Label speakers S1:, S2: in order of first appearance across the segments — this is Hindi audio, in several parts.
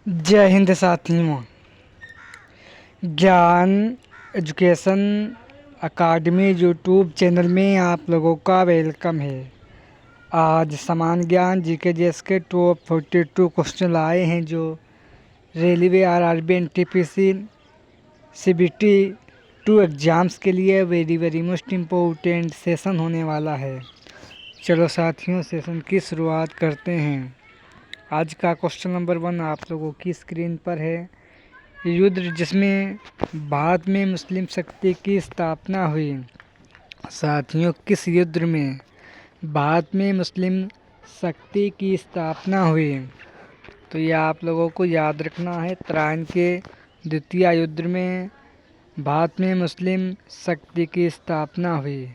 S1: जय हिंद साथियों। ज्ञान एजुकेशन अकाडमी यूट्यूब चैनल में आप लोगों का वेलकम है। आज समान ज्ञान जीके जीएस के टॉप 42 क्वेश्चन लाए हैं जो railway RRB NTPC CBT 2 exams के लिए वेरी मोस्ट इम्पोर्टेंट सेशन होने वाला है। चलो साथियों, सेशन की शुरुआत करते हैं। आज का क्वेश्चन नंबर 1 आप लोगों की स्क्रीन पर है। युद्ध जिसमें भारत में मुस्लिम शक्ति की स्थापना हुई। साथियों, किस युद्ध में भारत में मुस्लिम शक्ति की स्थापना हुई? तो यह आप लोगों को याद रखना है। तराइन के द्वितीय युद्ध में भारत में मुस्लिम शक्ति की स्थापना हुई।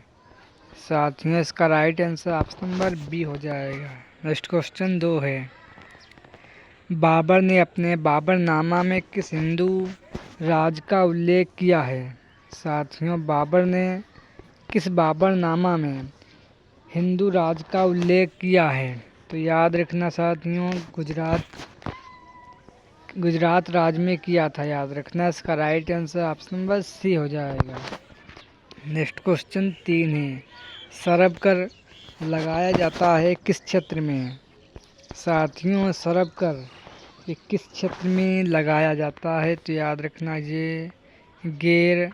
S1: साथियों, इसका right answer option number B हो जाएगा। नेक्स्ट क्वेश्चन 2 है। बाबर ने अपने बाबरनामा में किस हिंदू राज का उल्लेख किया है? साथियों, बाबर ने किस बाबरनामा में हिंदू राज का उल्लेख किया है? तो याद रखना साथियों, गुजरात राज्य में किया था। याद रखना, इसका right answer option number C हो जाएगा। नेक्स्ट क्वेश्चन 3 है। सरब कर लगाया जाता है किस क्षेत्र में? साथियों, सरब कर ये किस क्षेत्र में लगाया जाता है? तो याद रखना, ये गैर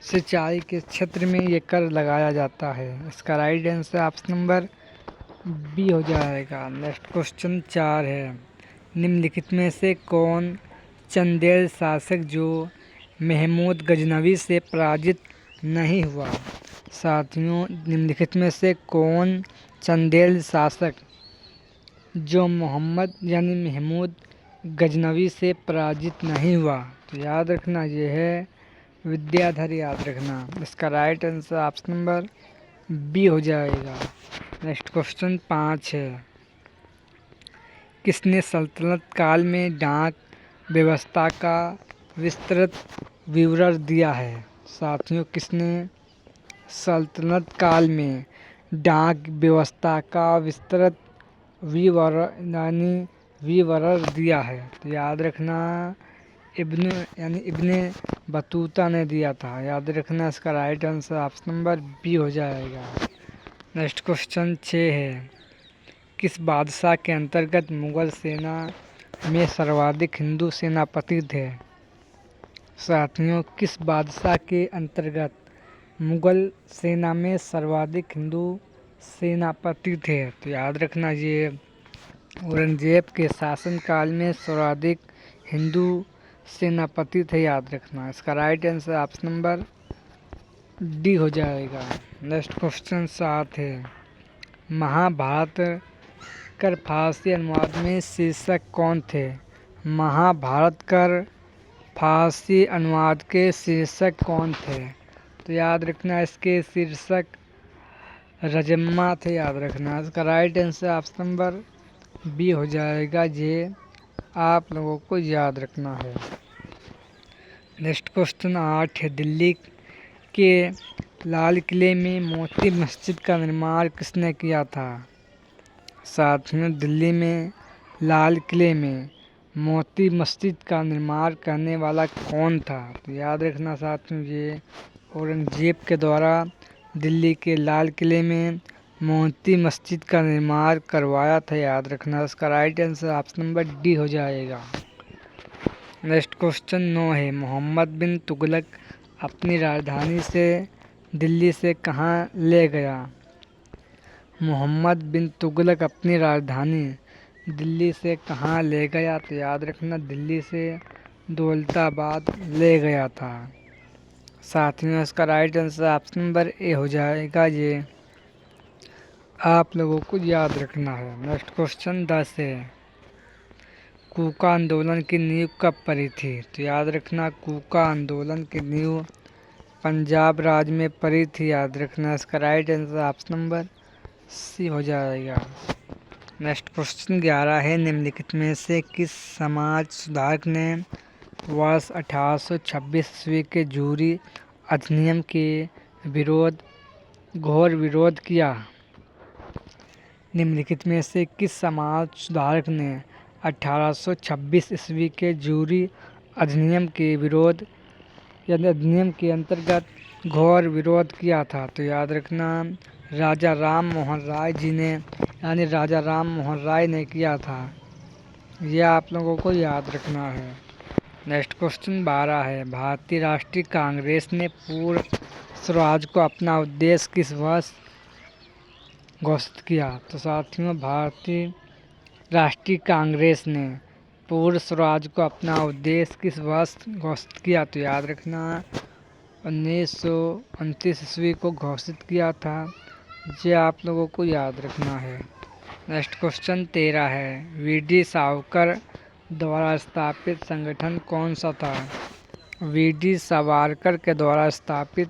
S1: सिंचाई के क्षेत्र में ये कर लगाया जाता है। इसका right answer option number B हो जाएगा। नेक्स्ट क्वेश्चन 4 है। निम्नलिखित में से कौन चंदेल शासक जो महमूद गजनवी से पराजित नहीं हुआ? साथियों, निम्नलिखित में से कौन चंदेल शासक जो मोहम्मद यानी महमूद गजनवी से पराजित नहीं हुआ? तो याद रखना, ये है विद्याधर। याद रखना, इसका right answer option number B हो जाएगा। नेक्स्ट क्वेश्चन 5 है। किसने सल्तनत काल में डाक व्यवस्था का विस्तृत विवरण दिया है? साथियों, किसने सल्तनत काल में डाक व्यवस्था का विस्तृत विवरण दिया है? तो याद रखना, इब्ने बतूता ने दिया था। याद रखना, इसका right answer option number B हो जाएगा। नेक्स्ट क्वेश्चन 6 है। किस बादशाह के अंतर्गत मुगल सेना में सर्वाधिक हिंदू सेनापति थे? साथियों, किस बादशाह के अंतर्गत मुगल सेना में सर्वाधिक हिंदू सेनापति थे? तो याद रखना, ये औरंगजेब के शासनकाल में सर्वाधिक हिंदू सेनापति थे। याद रखना, इसका right answer option number D हो जाएगा। नेक्स्ट क्वेश्चन 7 है। महाभारत कर फारसी अनुवाद में शीर्षक कौन थे? महाभारत कर फारसी अनुवाद के शीर्षक कौन थे? तो याद रखना, इसके शीर्षक रजम्मा थे। याद रखना, इसका right answer option number B हो जाएगा। ये आप लोगों को याद रखना है। नेक्स्ट क्वेश्चन 8 है। दिल्ली के लाल किले में मोती मस्जिद का निर्माण किसने किया था? साथियों, दिल्ली में लाल किले में मोती मस्जिद का निर्माण करने वाला कौन था? तो याद रखना साथियों, ये औरंगजेब के द्वारा दिल्ली के लाल किले में मोती मस्जिद का निर्माण करवाया था। याद रखना, इसका right answer option number D हो जाएगा। नेक्स्ट क्वेश्चन 9 है। मोहम्मद बिन तुगलक अपनी राजधानी से दिल्ली से कहाँ ले गया? मोहम्मद बिन तुगलक अपनी राजधानी दिल्ली से कहाँ ले गया? तो याद रखना, दिल्ली से दौलताबाद ले गया था। साथियों, इसका right answer option number A हो जाएगा। ये आप लोगों को याद रखना है। नेक्स्ट क्वेश्चन 10 है। कूका आंदोलन की नींव कब पड़ी थी? तो याद रखना, कूका आंदोलन की नींव पंजाब राज्य में पड़ी थी। याद रखना, इसका right answer option number C हो जाएगा। नेक्स्ट क्वेश्चन 11 है। निम्नलिखित में से किस समाज सुधारक ने वर्ष 1826 ईस्वी के जूरी अधिनियम के घोर विरोध किया? निम्नलिखित में से किस समाज सुधारक ने 1826 ईस्वी के जूरी अधिनियम के विरोध यानी अधिनियम के अंतर्गत घोर विरोध किया था। तो याद रखना राजा राम मोहन राय जी ने यानी राजा राम मोहन राय ने किया था। यह आप लोगों को याद रखना है। नेक्स्ट क्वेश्चन 12 है, भारतीय राष्ट्रीय कांग्रेस ने पूर्ण स्वराज को अपना उद्देश्य किस वर्ष घोषित किया? तो साथियों भारतीय राष्ट्रीय कांग्रेस ने पूर्ण स्वराज को अपना उद्देश्य किस वर्ष घोषित किया? तो याद रखना 1929 ईस्वी को घोषित किया था। ये आप लोगों को याद रखना है। नेक्स्ट क्वेश्चन 13 है, वीडी सावरकर द्वारा स्थापित संगठन कौन सा था? वीडी सावरकर के द्वारा स्थापित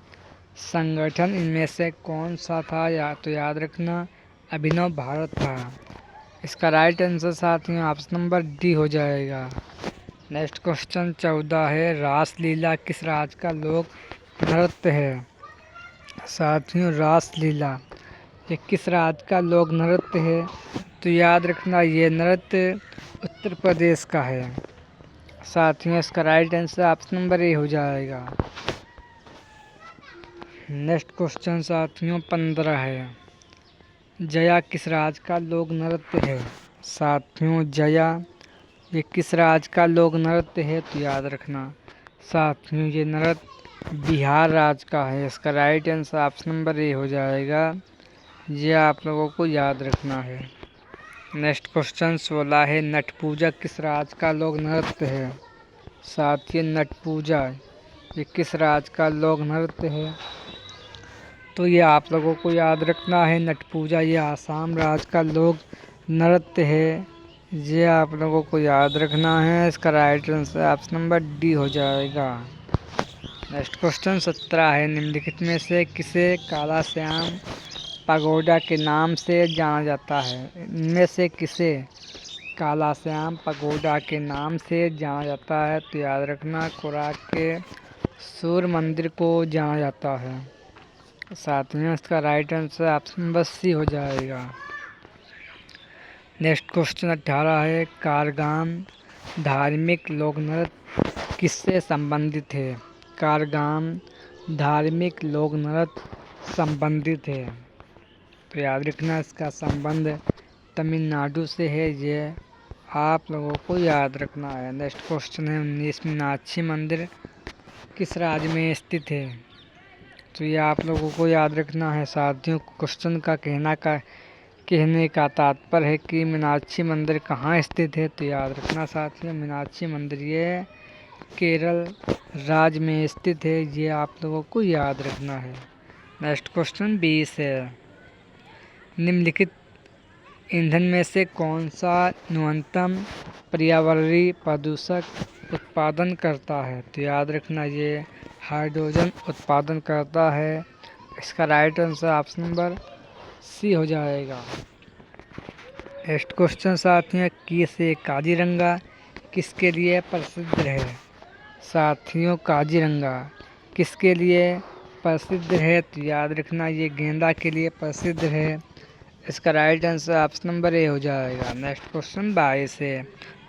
S1: संगठन इनमें से कौन सा था? तो याद रखना अभिनव भारत था। इसका राइट आंसर साथियों ऑप्शन नंबर डी हो जाएगा। नेक्स्ट क्वेश्चन 14 है, रासलीला किस राज्य का लोक नृत्य है? साथियों रासलीला ये किस राज्य का लोक नृत्य है? तो याद रखना ये नृत्य उत्तर प्रदेश का है। साथियों इसका right answer option number A हो जाएगा। नेक्स्ट क्वेश्चन साथियों 15 है, जया किस राज्य का लोक नृत्य है? साथियों जया ये किस राज्य का लोक नृत्य है? तो याद रखना साथियों ये नृत्य बिहार राज्य का है। इसका right answer option number A हो जाएगा। ये आप लोगों को याद रखना है। नेक्स्ट क्वेश्चन 16 है, नट पूजा किस राज्य का लोक नृत्य है? साथियों नट पूजा ये किस राज्य का लोक नृत्य है? तो ये आप लोगों को याद रखना है नट पूजा ये आसाम राज्य का लोक नृत्य है। ये आप लोगों को याद रखना है। इसका right answer option number D हो जाएगा। नेक्स्ट क्वेश्चन 17 है, निम्नलिखित में से किसे काला श्याम पगोडा के नाम से जाना जाता है? इनमें से किसे काला श्याम पगोडा के नाम से जाना जाता है? तो याद रखना कोणार्क के सूर्य मंदिर को जाना जाता है। साथ में इसका right answer option number C हो जाएगा। नेक्स्ट क्वेश्चन 18 है, कारगाम धार्मिक लोक नृत्य किससे संबंधित है? कारगाम धार्मिक लोक नृत्य संबंधित है। तो याद रखना इसका संबंध तमिलनाडु से है। ये आप लोगों को याद रखना है। नेक्स्ट क्वेश्चन है, 19 मीनाक्षी मंदिर किस राज्य में स्थित है? तो ये आप लोगों को याद रखना है। साथियों क्वेश्चन का कहने का तात्पर्य है कि मीनाक्षी मंदिर कहाँ स्थित है? तो याद रखना साथियों मीनाक्षी मंदिर ये केरल राज्य में स्थित है। ये आप लोगों को याद रखना है। नेक्स्ट क्वेश्चन 20 है, निम्नलिखित ईंधन में से कौन सा न्यूनतम पर्यावरणीय प्रदूषक उत्पादन करता है? तो याद रखना ये हाइड्रोजन उत्पादन करता है। इसका right answer option number C हो जाएगा। नेक्स्ट क्वेश्चन साथियों काजीरंगा किसके लिए प्रसिद्ध है? साथियों काजीरंगा किसके लिए प्रसिद्ध है? तो याद रखना ये गेंदा के लिए प्रसिद्ध है। इसका right answer option number A हो जाएगा। नेक्स्ट क्वेश्चन 22 है,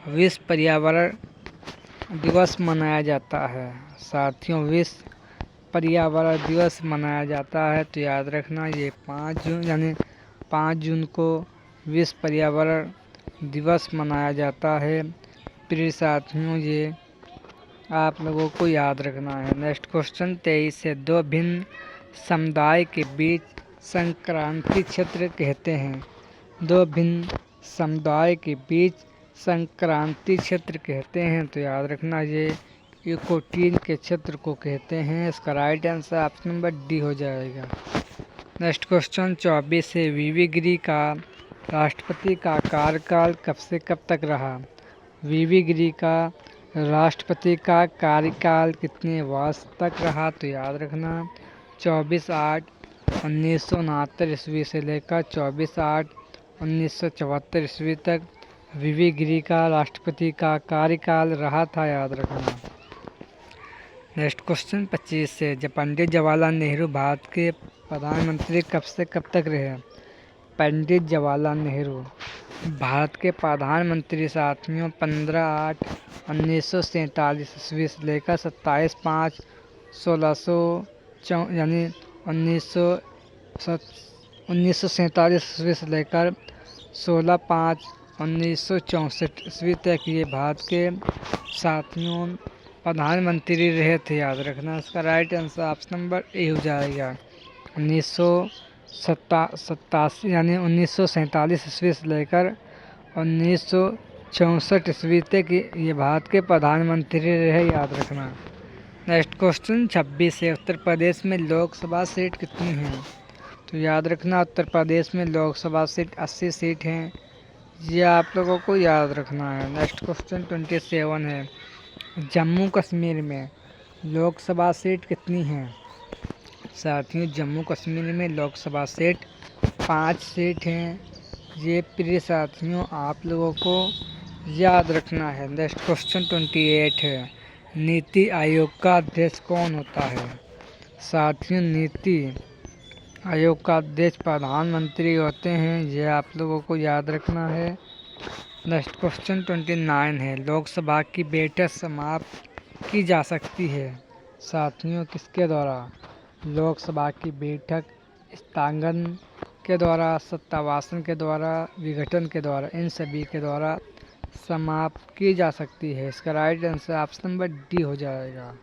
S1: विश्व पर्यावरण दिवस मनाया जाता है? साथियों विश्व पर्यावरण दिवस मनाया जाता है। तो याद रखना ये 5 जून यानी 5 जून को विश्व पर्यावरण दिवस मनाया जाता है। प्रिय साथियों ये आप लोगों को याद रखना है। नेक्स्ट क्वेश्चन 23 है, दो भिन्न समुदाय के बीच संक्रांति क्षेत्र कहते हैं? दो भिन्न समुदाय के बीच संक्रांति क्षेत्र कहते हैं। तो याद रखना ये इकोटीन के क्षेत्र को कहते हैं। इसका right answer option number D हो जाएगा। नेक्स्ट क्वेश्चन 24 है, वीवी गिरी का राष्ट्रपति का कार्यकाल कब से कब तक रहा? वीवी गिरी का राष्ट्रपति का कार्यकाल कितने वर्ष तक रहा? तो याद रखना 24/8/1969 ईस्वी से लेकर 24/8/1974 ईस्वी तक वीवी गिरी का राष्ट्रपति का कार्यकाल रहा था। याद रखना। नेक्स्ट क्वेश्चन 25 से, जब पंडित जवाहरलाल नेहरू भारत के प्रधानमंत्री कब से कब तक रहे? पंडित जवाहरलाल नेहरू भारत के प्रधानमंत्री साथियों 15/8/1947 ईस्वी से लेकर 27/5/1600 यानी 1947 ईस्वी से लेकर 16/5/1964 ईस्वी तक ये भारत के साथियों प्रधानमंत्री रहे थे। याद रखना, इसका right answer option number A हो जाएगा। 1987 यानी 1947 ईस्वी से लेकर 1964 ईस्वी तक ये भारत के प्रधानमंत्री रहे। याद रखना। नेक्स्ट क्वेश्चन 26 है, उत्तर प्रदेश में लोकसभा सीट कितनी हैं? तो याद रखना, उत्तर प्रदेश में लोकसभा सीट 80 सीट हैं। ये आप लोगों को याद रखना है। नेक्स्ट क्वेश्चन 27 है, जम्मू कश्मीर में लोकसभा सीट कितनी हैं? साथियों, जम्मू कश्मीर में लोकसभा सीट 5 सीट हैं। ये प्रिय साथियों आप लोगों को याद रखना है। नेक्स्ट क्वेश्चन 28 है, नीति आयोग का अध्यक्ष कौन होता है? साथियों, नीति आयोग का अध्यक्ष प्रधानमंत्री होते हैं। ये आप लोगों को याद रखना है। नेक्स्ट क्वेश्चन 29 है, लोकसभा की बैठक समाप्त की जा सकती है। साथियों, किसके द्वारा? लोकसभा की बैठक स्थगन के द्वारा, सत्तावासन के द्वारा, विघटन के द्वारा, इन सभी के द्वारा समाप्त की जा सकती है। इसका right answer option number D हो जाएगा।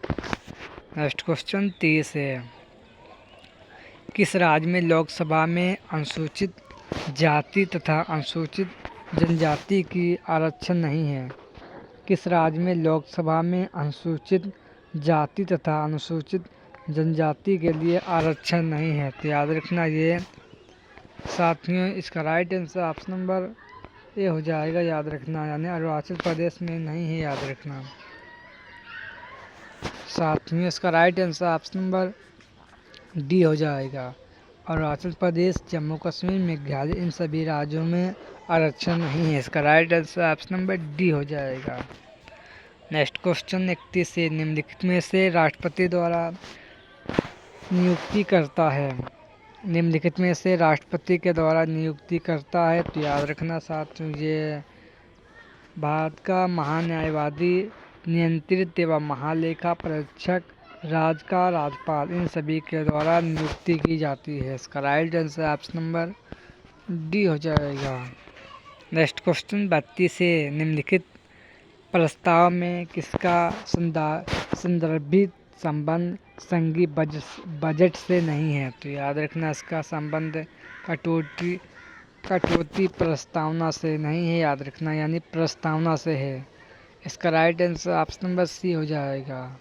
S1: नेक्स्ट क्वेश्चन 30 है, किस राज्य में लोकसभा में अनुसूचित जाति तथा अनुसूचित जनजाति की आरक्षण नहीं है? किस राज्य में लोकसभा में अनुसूचित जाति तथा अनुसूचित जनजाति के लिए आरक्षण नहीं है? तो याद रखना ये साथियों, इसका right answer option number A हो जाएगा। याद रखना, यानी अरुणाचल प्रदेश में नहीं है। याद रखना साथियों, इसका right answer option number D हो जाएगा। अरुणाचल प्रदेश, जम्मू कश्मीर, मेघालय, इन सभी राज्यों में आरक्षण नहीं है। इसका right answer option number D हो जाएगा। नेक्स्ट क्वेश्चन 31 से, निम्नलिखित में से राष्ट्रपति द्वारा नियुक्ति करता है? निम्नलिखित में से राष्ट्रपति के द्वारा नियुक्ति करता है? तो याद रखना साथियों, ये भारत का महान्यायवादी, नियंत्रित एवं महालेखा परीक्षक, राज्य का राज्यपाल, इन सभी के द्वारा नियुक्ति की जाती है। इसका right answer option number D हो जाएगा। नेक्स्ट क्वेश्चन 32 से, निम्नलिखित प्रस्ताव में किसका संदर्भित संबंध संघीय बजट से नहीं है? तो याद रखना, इसका संबंध कटौती प्रस्तावना से नहीं है। याद रखना, यानी प्रस्तावना से है। इसका right answer option number C हो जाएगा।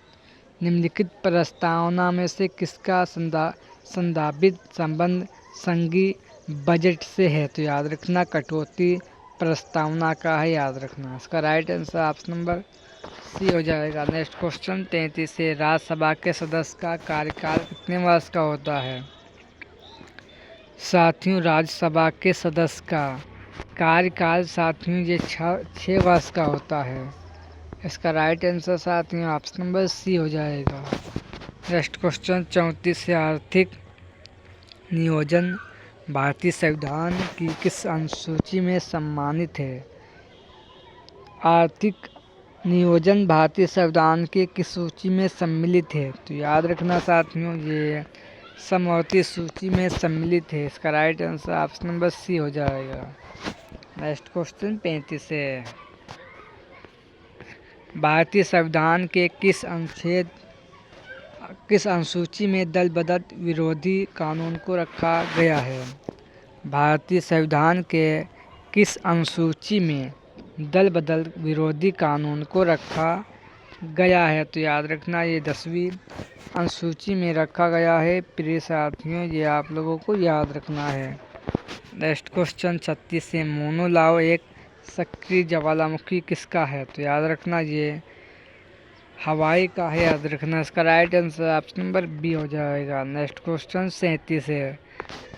S1: निम्नलिखित प्रस्तावना में से किसका संदर्भित संबंध संघीय बजट से है? तो याद रखना, कटौती प्रस्तावना का है। याद रखना, इसका right answer option number C हो जाएगा। नेक्स्ट क्वेश्चन 33 से, राज्यसभा के सदस्य का कार्यकाल कितने वर्ष का होता है? साथियों, राज्यसभा के सदस्य का कार्यकाल साथियों ये 6 वर्ष का होता है। इसका राइट आंसर साथियों ऑप्शन नंबर सी हो जाएगा। नेक्स्ट क्वेश्चन 34 से, आर्थिक नियोजन भारतीय संविधान की किस अनुसूची में सम्मानित है? आर्थिक नियोजन भारतीय संविधान की किस सूची में सम्मिलित है? तो याद रखना साथियों, ये समवर्ती सूची में सम्मिलित है। इसका right answer option number C हो जाएगा। नेक्स्ट क्वेश्चन 35 है, भारतीय संविधान के किस अनुसूची में दल बदल विरोधी कानून को रखा गया है? भारतीय संविधान के किस अनुसूची में दल बदल विरोधी कानून को रखा गया है? तो याद रखना, ये 10वीं अनुसूची में रखा गया है। प्रिय साथियों, ये आप लोगों को याद रखना है। नेक्स्ट क्वेश्चन 36 से, मोनो लाओ एक सक्रिय ज्वालामुखी किसका है? तो याद रखना, ये हवाई का है। याद रखना, इसका right answer option number B हो जाएगा। नेक्स्ट क्वेश्चन 37 है,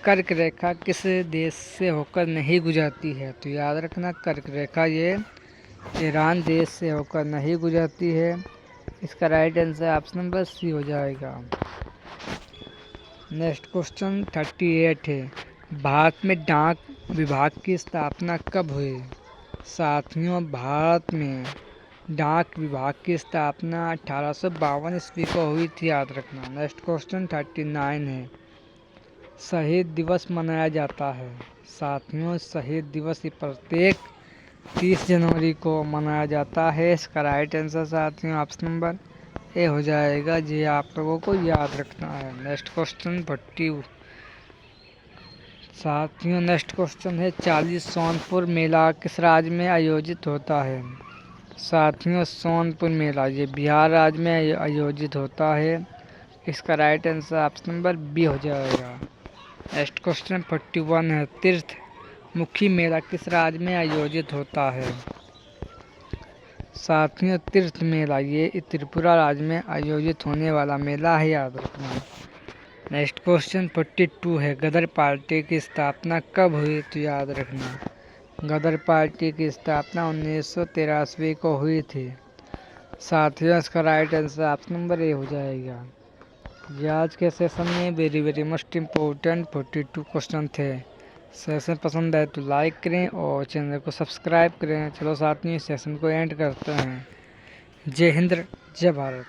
S1: कर्क रेखा किस देश से होकर नहीं गुजरती है? तो याद रखना, कर्क रेखा ये ईरान देश से होकर नहीं गुजरती है। इसका right answer option number C हो जाएगा। नेक्स्ट क्वेश्चन 38 है, भारत में डाक विभाग की स्थापना कब हुई? साथियों, भारत में डाक विभाग की स्थापना 1852 ईस्वी को हुई थी, याद रखना। नेक्स्ट क्वेश्चन 39 है। शहीद दिवस मनाया जाता है। साथियों, शहीद दिवस प्रत्येक 30 जनवरी को मनाया जाता है। इसका राइट आंसर साथियों ऑप्शन नंबर ए हो जाएगा, जी आप लोगों को याद रखना है। नेक्स्ट क्वेश्चन 40 साथियों, नेक्स्ट क्वेश्चन है 40 सोनपुर मेला किस राज्य में आयोजित होता है? साथियों, सोनपुर मेला ये बिहार राज्य में आयोजित होता है। इसका right answer option number B हो जाएगा। नेक्स्ट क्वेश्चन 41 है। तीर्थ मुखी मेला किस राज्य में आयोजित होता है? साथियों, तीर्थ मेला ये त्रिपुरा राज्य में आयोजित होने वाला मेला है, याद रखना। नेक्स्ट क्वेश्चन 42 है। गदर पार्टी की स्थापना कब हुई? तो याद रखना, गदर पार्टी की स्थापना 1983 को हुई थी। साथियों, इसका right answer option number A हो जाएगा। ये आज के सेशन में very very most important 42 question थे। सेशन पसंद आए तो लाइक करें और चैनल को सब्सक्राइब करें। चलो साथियों, सेशन को एंड करते हैं। जय हिंद, जय भारत।